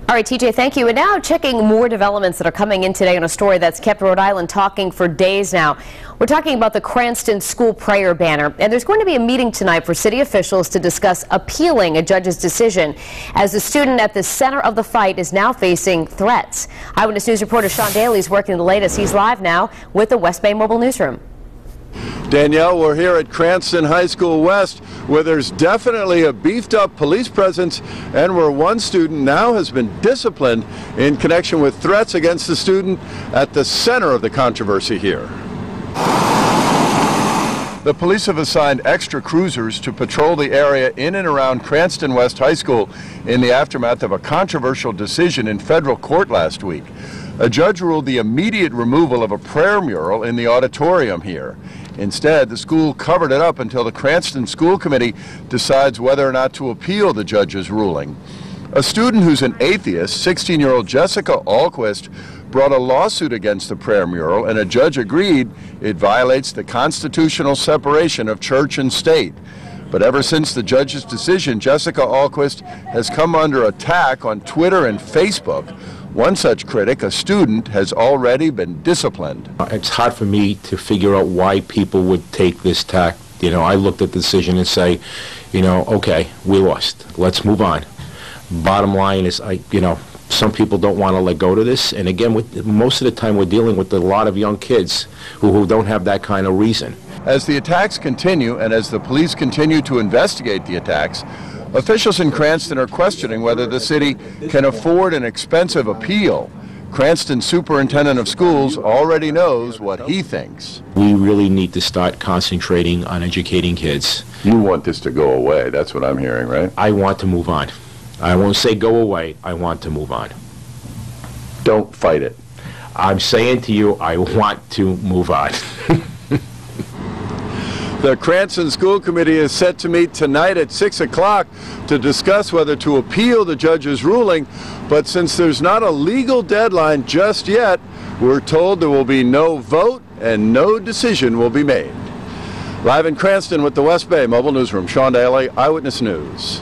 All right, TJ, thank you. And now checking more developments that are coming in today on a story that's kept Rhode Island talking for days now. We're talking about the Cranston school prayer banner, and there's going to be a meeting tonight for city officials to discuss appealing a judge's decision, as the student at the center of the fight is now facing threats. Eyewitness News reporter Sean Daly is working the latest. He's live now with the West Bay Mobile Newsroom. Danielle, we're here at Cranston High School West, where there's definitely a beefed-up police presence and where one student now has been disciplined in connection with threats against the student at the center of the controversy here. The police have assigned extra cruisers to patrol the area in and around Cranston West High School in the aftermath of a controversial decision in federal court last week. A judge ruled the immediate removal of a prayer mural in the auditorium here. Instead, the school covered it up until the Cranston School Committee decides whether or not to appeal the judge's ruling. A student who's an atheist, 16-year-old Jessica Alquist, brought a lawsuit against the prayer mural, and a judge agreed it violates the constitutional separation of church and state. But ever since the judge's decision, Jessica Alquist has come under attack on Twitter and Facebook. One such critic, a student, has already been disciplined. It's hard for me to figure out why people would take this tack. You know, I looked at the decision and say, you know, okay, we lost. Let's move on. Bottom line is, some people don't want to let go of this. And again, most of the time we're dealing with a lot of young kids who don't have that kind of reason. As the attacks continue and as the police continue to investigate the attacks, officials in Cranston are questioning whether the city can afford an expensive appeal. Cranston superintendent of schools already knows what he thinks. We really need to start concentrating on educating kids. You want this to go away, that's what I'm hearing, right? I want to move on. I won't say go away, I want to move on. Don't fight it. I'm saying to you, I want to move on. The Cranston School Committee is set to meet tonight at 6 o'clock to discuss whether to appeal the judge's ruling, but since there's not a legal deadline just yet, we're told there will be no vote and no decision will be made. Live in Cranston with the West Bay Mobile Newsroom, Sean Daly, Eyewitness News.